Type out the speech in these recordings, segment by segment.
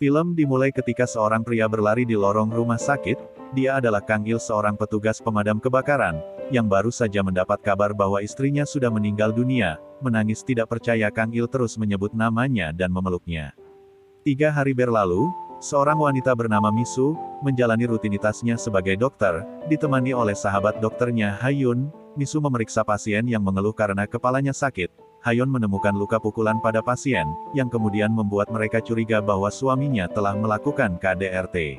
Film dimulai ketika seorang pria berlari di lorong rumah sakit. Dia adalah Kang Il, seorang petugas pemadam kebakaran, yang baru saja mendapat kabar bahwa istrinya sudah meninggal dunia. Menangis tidak percaya, Kang Il terus menyebut namanya dan memeluknya. 3 hari berlalu, seorang wanita bernama Misu, menjalani rutinitasnya sebagai dokter, ditemani oleh sahabat dokternya Hayun. Misu memeriksa pasien yang mengeluh karena kepalanya sakit. Hayun menemukan luka pukulan pada pasien, yang kemudian membuat mereka curiga bahwa suaminya telah melakukan KDRT.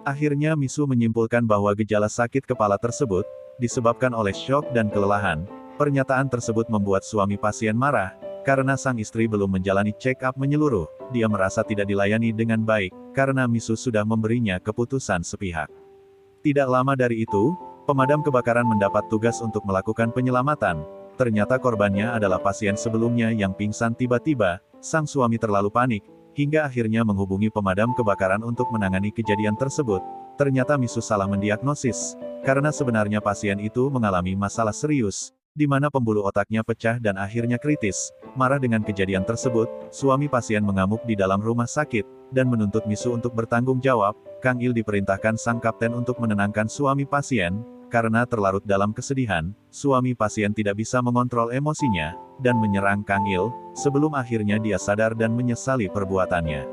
Akhirnya Misu menyimpulkan bahwa gejala sakit kepala tersebut disebabkan oleh syok dan kelelahan. Pernyataan tersebut membuat suami pasien marah, karena sang istri belum menjalani check-up menyeluruh. Dia merasa tidak dilayani dengan baik, karena Misu sudah memberinya keputusan sepihak. Tidak lama dari itu, pemadam kebakaran mendapat tugas untuk melakukan penyelamatan. Ternyata korbannya adalah pasien sebelumnya yang pingsan tiba-tiba. Sang suami terlalu panik, hingga akhirnya menghubungi pemadam kebakaran untuk menangani kejadian tersebut. Ternyata Misu salah mendiagnosis, karena sebenarnya pasien itu mengalami masalah serius, di mana pembuluh otaknya pecah dan akhirnya kritis. Marah dengan kejadian tersebut, suami pasien mengamuk di dalam rumah sakit, dan menuntut Misu untuk bertanggung jawab. Kang Il diperintahkan sang kapten untuk menenangkan suami pasien. Karena terlarut dalam kesedihan, suami pasien tidak bisa mengontrol emosinya, dan menyerang Kang Il, sebelum akhirnya dia sadar dan menyesali perbuatannya.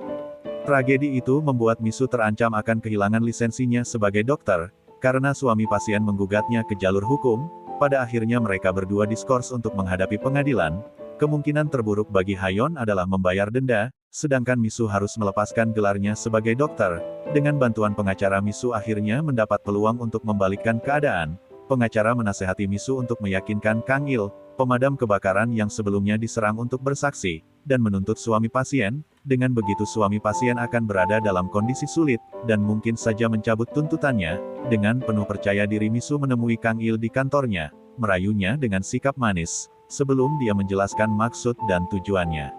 Tragedi itu membuat Misu terancam akan kehilangan lisensinya sebagai dokter, karena suami pasien menggugatnya ke jalur hukum. Pada akhirnya mereka berdua diskors untuk menghadapi pengadilan. Kemungkinan terburuk bagi Hayun adalah membayar denda, sedangkan Misu harus melepaskan gelarnya sebagai dokter. Dengan bantuan pengacara, Misu akhirnya mendapat peluang untuk membalikkan keadaan. Pengacara menasehati Misu untuk meyakinkan Kang Il, pemadam kebakaran yang sebelumnya diserang, untuk bersaksi, dan menuntut suami pasien. Dengan begitu suami pasien akan berada dalam kondisi sulit, dan mungkin saja mencabut tuntutannya. Dengan penuh percaya diri Misu menemui Kang Il di kantornya, merayunya dengan sikap manis, sebelum dia menjelaskan maksud dan tujuannya.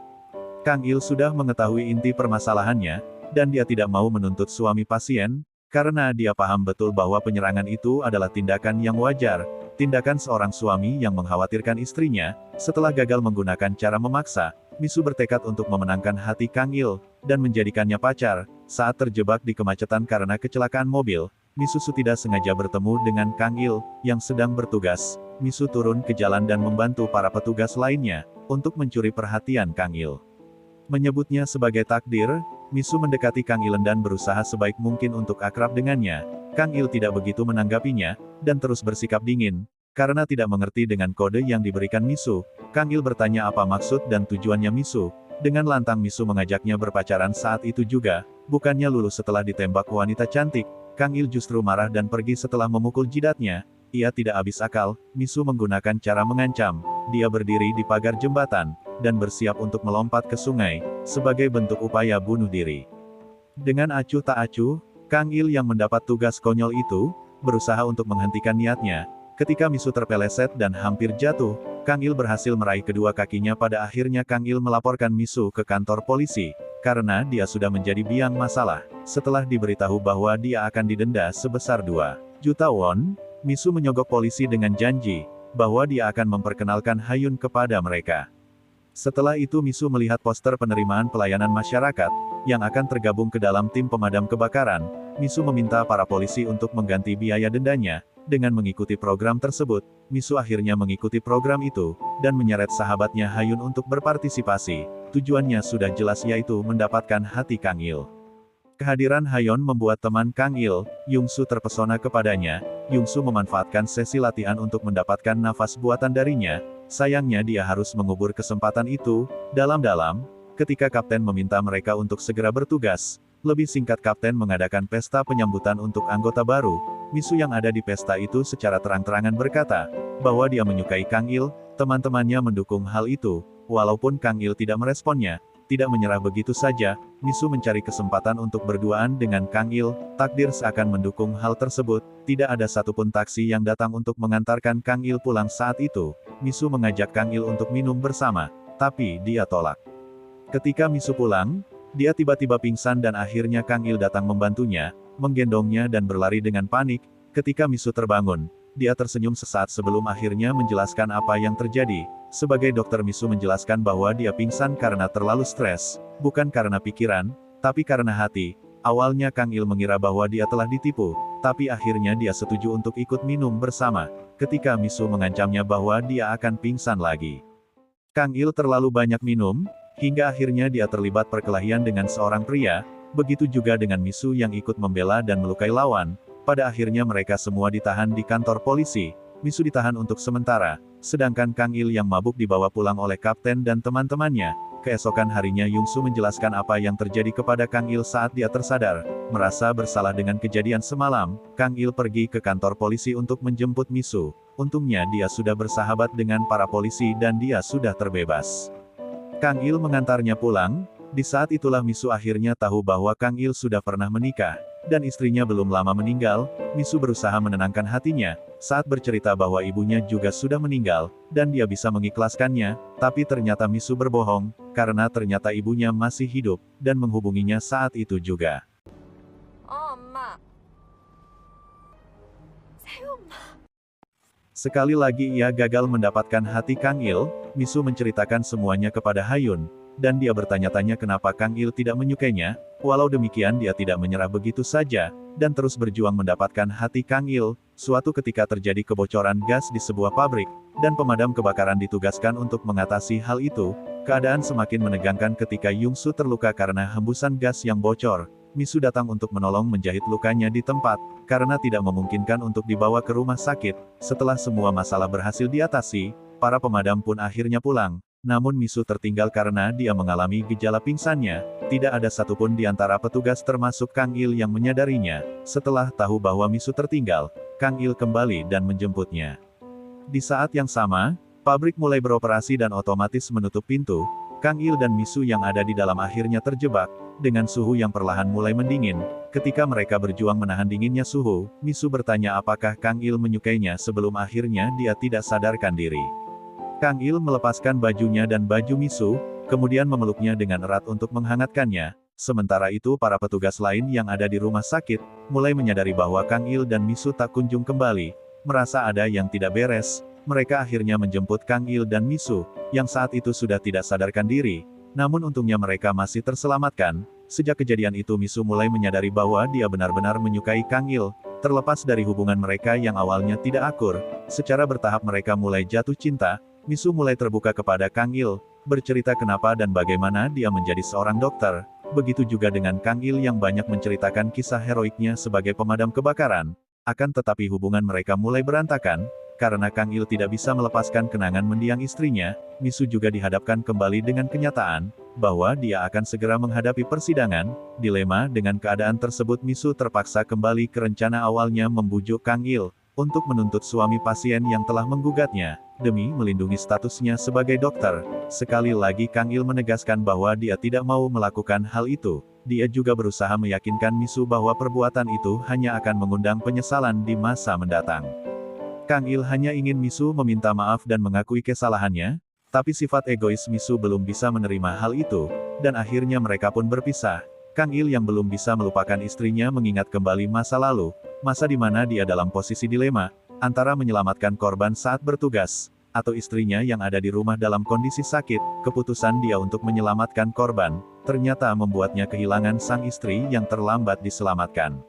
Kang Il sudah mengetahui inti permasalahannya, dan dia tidak mau menuntut suami pasien, karena dia paham betul bahwa penyerangan itu adalah tindakan yang wajar, tindakan seorang suami yang mengkhawatirkan istrinya. Setelah gagal menggunakan cara memaksa, Misu bertekad untuk memenangkan hati Kang Il, dan menjadikannya pacar. Saat terjebak di kemacetan karena kecelakaan mobil, Misu tidak sengaja bertemu dengan Kang Il, yang sedang bertugas. Misu turun ke jalan dan membantu para petugas lainnya, untuk mencuri perhatian Kang Il. Menyebutnya sebagai takdir, Misu mendekati Kang Il dan berusaha sebaik mungkin untuk akrab dengannya. Kang Il tidak begitu menanggapinya, dan terus bersikap dingin. Karena tidak mengerti dengan kode yang diberikan Misu, Kang Il bertanya apa maksud dan tujuannya Misu. Dengan lantang Misu mengajaknya berpacaran saat itu juga. Bukannya lulus setelah ditembak wanita cantik, Kang Il justru marah dan pergi setelah memukul jidatnya. Ia tidak habis akal. Misu menggunakan cara mengancam. Dia berdiri di pagar jembatan, dan bersiap untuk melompat ke sungai, sebagai bentuk upaya bunuh diri. Dengan acuh tak acuh, Kang Il yang mendapat tugas konyol itu, berusaha untuk menghentikan niatnya. Ketika Misu terpeleset dan hampir jatuh, Kang Il berhasil meraih kedua kakinya. Pada akhirnya Kang Il melaporkan Misu ke kantor polisi, karena dia sudah menjadi biang masalah. Setelah diberitahu bahwa dia akan didenda sebesar 2 juta won, Misu menyogok polisi dengan janji, bahwa dia akan memperkenalkan Hayun kepada mereka. Setelah itu Misu melihat poster penerimaan pelayanan masyarakat, yang akan tergabung ke dalam tim pemadam kebakaran. Misu meminta para polisi untuk mengganti biaya dendanya. Dengan mengikuti program tersebut, Misu akhirnya mengikuti program itu, dan menyeret sahabatnya Hayun untuk berpartisipasi. Tujuannya sudah jelas, yaitu mendapatkan hati Kang Il. Kehadiran Hayun membuat teman Kang Il, Yungsu, terpesona kepadanya. Yungsu memanfaatkan sesi latihan untuk mendapatkan nafas buatan darinya. Sayangnya dia harus mengubur kesempatan itu dalam-dalam. Ketika kapten meminta mereka untuk segera bertugas, lebih singkat, kapten mengadakan pesta penyambutan untuk anggota baru. Misu yang ada di pesta itu secara terang-terangan berkata, bahwa dia menyukai Kang Il. Teman-temannya mendukung hal itu, walaupun Kang Il tidak meresponnya. Tidak menyerah begitu saja, Misu mencari kesempatan untuk berduaan dengan Kang Il. Takdir seakan mendukung hal tersebut. Tidak ada satupun taksi yang datang untuk mengantarkan Kang Il pulang saat itu. Misu mengajak Kang Il untuk minum bersama, tapi dia tolak. Ketika Misu pulang, dia tiba-tiba pingsan dan akhirnya Kang Il datang membantunya, menggendongnya dan berlari dengan panik. Ketika Misu terbangun, dia tersenyum sesaat sebelum akhirnya menjelaskan apa yang terjadi. Sebagai dokter, Misu menjelaskan bahwa dia pingsan karena terlalu stres, bukan karena pikiran. Tapi karena hati, awalnya Kang Il mengira bahwa dia telah ditipu, tapi akhirnya dia setuju untuk ikut minum bersama, ketika Misu mengancamnya bahwa dia akan pingsan lagi. Kang Il terlalu banyak minum, hingga akhirnya dia terlibat perkelahian dengan seorang pria, begitu juga dengan Misu yang ikut membela dan melukai lawan. Pada akhirnya mereka semua ditahan di kantor polisi. Misu ditahan untuk sementara, sedangkan Kang Il yang mabuk dibawa pulang oleh kapten dan teman-temannya. Keesokan harinya Yungsu menjelaskan apa yang terjadi kepada Kang Il saat dia tersadar. Merasa bersalah dengan kejadian semalam, Kang Il pergi ke kantor polisi untuk menjemput Misu. Untungnya dia sudah bersahabat dengan para polisi dan dia sudah terbebas. Kang Il mengantarnya pulang. Di saat itulah Misu akhirnya tahu bahwa Kang Il sudah pernah menikah, dan istrinya belum lama meninggal. Misu berusaha menenangkan hatinya, saat bercerita bahwa ibunya juga sudah meninggal, dan dia bisa mengikhlaskannya, tapi ternyata Misu berbohong, karena ternyata ibunya masih hidup, dan menghubunginya saat itu juga. 엄마. 새엄마. Sekali lagi ia gagal mendapatkan hati Kang Il. Misu menceritakan semuanya kepada Hayun, dan dia bertanya-tanya kenapa Kang Il tidak menyukainya. Walau demikian dia tidak menyerah begitu saja, dan terus berjuang mendapatkan hati Kang Il. Suatu ketika terjadi kebocoran gas di sebuah pabrik, dan pemadam kebakaran ditugaskan untuk mengatasi hal itu. Keadaan semakin menegangkan ketika Yungsu terluka karena hembusan gas yang bocor. Misu datang untuk menolong menjahit lukanya di tempat, karena tidak memungkinkan untuk dibawa ke rumah sakit. Setelah semua masalah berhasil diatasi, para pemadam pun akhirnya pulang. Namun Misu tertinggal karena dia mengalami gejala pingsannya. Tidak ada satupun di antara petugas termasuk Kang Il yang menyadarinya. Setelah tahu bahwa Misu tertinggal, Kang Il kembali dan menjemputnya. Di saat yang sama, pabrik mulai beroperasi dan otomatis menutup pintu. Kang Il dan Misu yang ada di dalam akhirnya terjebak, dengan suhu yang perlahan mulai mendingin. Ketika mereka berjuang menahan dinginnya suhu, Misu bertanya apakah Kang Il menyukainya sebelum akhirnya dia tidak sadarkan diri. Kang Il melepaskan bajunya dan baju Misu, kemudian memeluknya dengan erat untuk menghangatkannya. Sementara itu para petugas lain yang ada di rumah sakit, mulai menyadari bahwa Kang Il dan Misu tak kunjung kembali. Merasa ada yang tidak beres, mereka akhirnya menjemput Kang Il dan Misu, yang saat itu sudah tidak sadarkan diri. Namun untungnya mereka masih terselamatkan. Sejak kejadian itu Misu mulai menyadari bahwa dia benar-benar menyukai Kang Il. Terlepas dari hubungan mereka yang awalnya tidak akur, secara bertahap mereka mulai jatuh cinta. Misu mulai terbuka kepada Kang Il, bercerita kenapa dan bagaimana dia menjadi seorang dokter. Begitu juga dengan Kang Il yang banyak menceritakan kisah heroiknya sebagai pemadam kebakaran. Akan tetapi hubungan mereka mulai berantakan, karena Kang Il tidak bisa melepaskan kenangan mendiang istrinya. Misu juga dihadapkan kembali dengan kenyataan, bahwa dia akan segera menghadapi persidangan. Dilema dengan keadaan tersebut Misu terpaksa kembali ke rencana awalnya membujuk Kang Il, untuk menuntut suami pasien yang telah menggugatnya, demi melindungi statusnya sebagai dokter. Sekali lagi Kang Il menegaskan bahwa dia tidak mau melakukan hal itu. Dia juga berusaha meyakinkan Misu bahwa perbuatan itu hanya akan mengundang penyesalan di masa mendatang. Kang Il hanya ingin Misu meminta maaf dan mengakui kesalahannya, tapi sifat egois Misu belum bisa menerima hal itu, dan akhirnya mereka pun berpisah. Kang Il yang belum bisa melupakan istrinya mengingat kembali masa lalu, masa di mana dia dalam posisi dilema, antara menyelamatkan korban saat bertugas, atau istrinya yang ada di rumah dalam kondisi sakit. Keputusan dia untuk menyelamatkan korban, ternyata membuatnya kehilangan sang istri yang terlambat diselamatkan.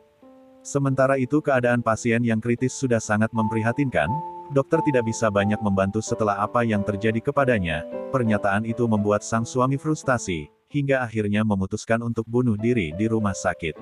Sementara itu keadaan pasien yang kritis sudah sangat memprihatinkan. Dokter tidak bisa banyak membantu setelah apa yang terjadi kepadanya. Pernyataan itu membuat sang suami frustasi, hingga akhirnya memutuskan untuk bunuh diri di rumah sakit.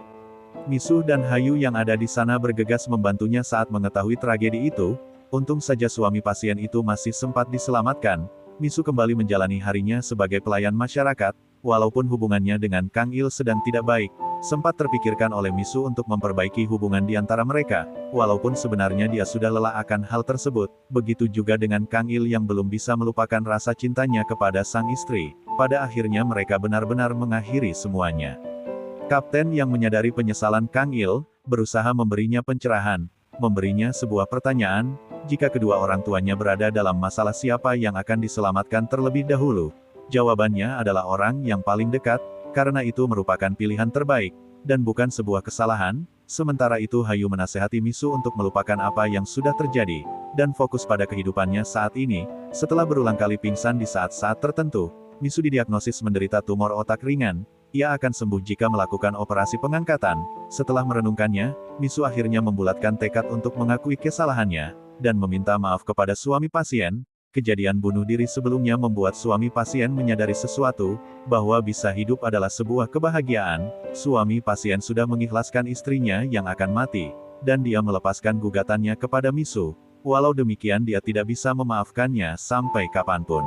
Misu dan Hayu yang ada di sana bergegas membantunya saat mengetahui tragedi itu. Untung saja suami pasien itu masih sempat diselamatkan. Misu kembali menjalani harinya sebagai pelayan masyarakat, walaupun hubungannya dengan Kang Il sedang tidak baik. Sempat terpikirkan oleh Misu untuk memperbaiki hubungan di antara mereka, walaupun sebenarnya dia sudah lelah akan hal tersebut. Begitu juga dengan Kang Il yang belum bisa melupakan rasa cintanya kepada sang istri. Pada akhirnya mereka benar-benar mengakhiri semuanya. Kapten yang menyadari penyesalan Kang Il, berusaha memberinya pencerahan, memberinya sebuah pertanyaan, jika kedua orang tuanya berada dalam masalah siapa yang akan diselamatkan terlebih dahulu. Jawabannya adalah orang yang paling dekat, karena itu merupakan pilihan terbaik, dan bukan sebuah kesalahan. Sementara itu Hayu menasehati Misu untuk melupakan apa yang sudah terjadi, dan fokus pada kehidupannya saat ini. Setelah berulang kali pingsan di saat-saat tertentu, Misu didiagnosis menderita tumor otak ringan. ia akan sembuh jika melakukan operasi pengangkatan. Setelah merenungkannya, Misu akhirnya membulatkan tekad untuk mengakui kesalahannya, dan meminta maaf kepada suami pasien. Kejadian bunuh diri sebelumnya membuat suami pasien menyadari sesuatu, bahwa bisa hidup adalah sebuah kebahagiaan. Suami pasien sudah mengikhlaskan istrinya yang akan mati, dan dia melepaskan gugatannya kepada Misu. Walau demikian dia tidak bisa memaafkannya sampai kapanpun.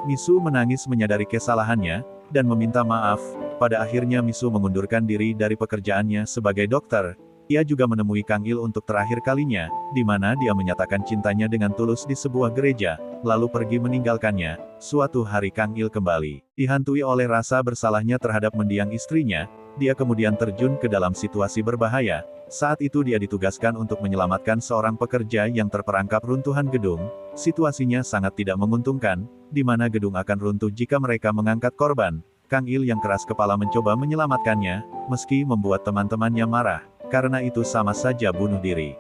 Misu menangis menyadari kesalahannya, dan meminta maaf. Pada akhirnya Misu mengundurkan diri dari pekerjaannya sebagai dokter. Ia juga menemui Kang Il untuk terakhir kalinya, di mana dia menyatakan cintanya dengan tulus di sebuah gereja, lalu pergi meninggalkannya. Suatu hari Kang Il kembali dihantui oleh rasa bersalahnya terhadap mendiang istrinya. Dia kemudian terjun ke dalam situasi berbahaya. Saat itu dia ditugaskan untuk menyelamatkan seorang pekerja yang terperangkap runtuhan gedung. Situasinya sangat tidak menguntungkan, di mana gedung akan runtuh jika mereka mengangkat korban. Kang Il yang keras kepala mencoba menyelamatkannya, meski membuat teman-temannya marah. Karena itu sama saja bunuh diri.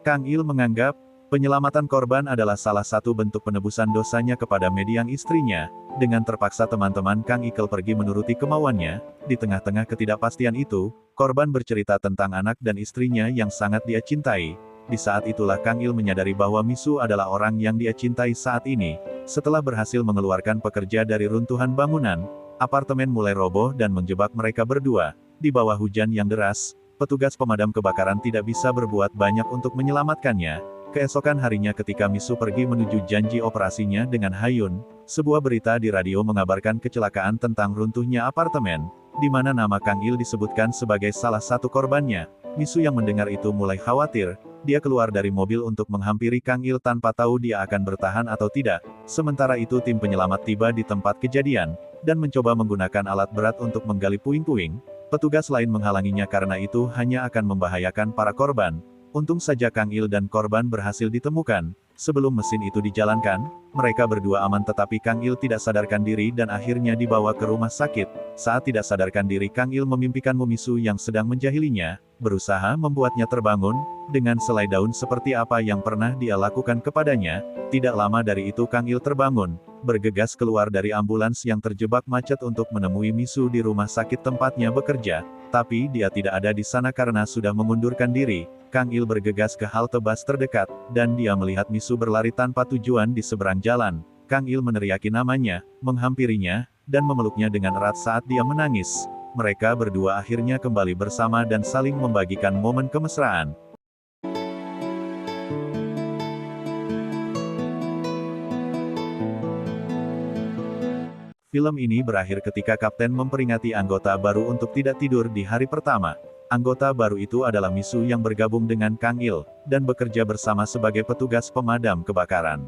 Kang Il menganggap, penyelamatan korban adalah salah satu bentuk penebusan dosanya kepada mendiang istrinya. Dengan terpaksa teman-teman Kang Ikel pergi menuruti kemauannya. Di tengah-tengah ketidakpastian itu, korban bercerita tentang anak dan istrinya yang sangat dia cintai. Di saat itulah Kang Il menyadari bahwa Misu adalah orang yang dia cintai saat ini. Setelah berhasil mengeluarkan pekerja dari runtuhan bangunan, apartemen mulai roboh dan menjebak mereka berdua. Di bawah hujan yang deras, petugas pemadam kebakaran tidak bisa berbuat banyak untuk menyelamatkannya. Keesokan harinya ketika Misu pergi menuju janji operasinya dengan Hayun, sebuah berita di radio mengabarkan kecelakaan tentang runtuhnya apartemen, di mana nama Kang Il disebutkan sebagai salah satu korbannya. Misu yang mendengar itu mulai khawatir. Dia keluar dari mobil untuk menghampiri Kang Il tanpa tahu dia akan bertahan atau tidak. Sementara itu tim penyelamat tiba di tempat kejadian, dan mencoba menggunakan alat berat untuk menggali puing-puing. Petugas lain menghalanginya karena itu hanya akan membahayakan para korban. Untung saja Kang Il dan korban berhasil ditemukan. Sebelum mesin itu dijalankan, mereka berdua aman tetapi Kang Il tidak sadarkan diri dan akhirnya dibawa ke rumah sakit. Saat tidak sadarkan diri Kang Il memimpikan Misu yang sedang menjahilinya, berusaha membuatnya terbangun, dengan selai daun seperti apa yang pernah dia lakukan kepadanya. Tidak lama dari itu Kang Il terbangun, bergegas keluar dari ambulans yang terjebak macet untuk menemui Misu di rumah sakit tempatnya bekerja. Tapi dia tidak ada di sana karena sudah mengundurkan diri. Kang Il bergegas ke halte bus terdekat, dan dia melihat Misu berlari tanpa tujuan di seberang jalan. Kang Il meneriaki namanya, menghampirinya, dan memeluknya dengan erat saat dia menangis. Mereka berdua akhirnya kembali bersama dan saling membagikan momen kemesraan. Film ini berakhir ketika Kapten memperingati anggota baru untuk tidak tidur di hari pertama. Anggota baru itu adalah Misu yang bergabung dengan Kang Il, dan bekerja bersama sebagai petugas pemadam kebakaran.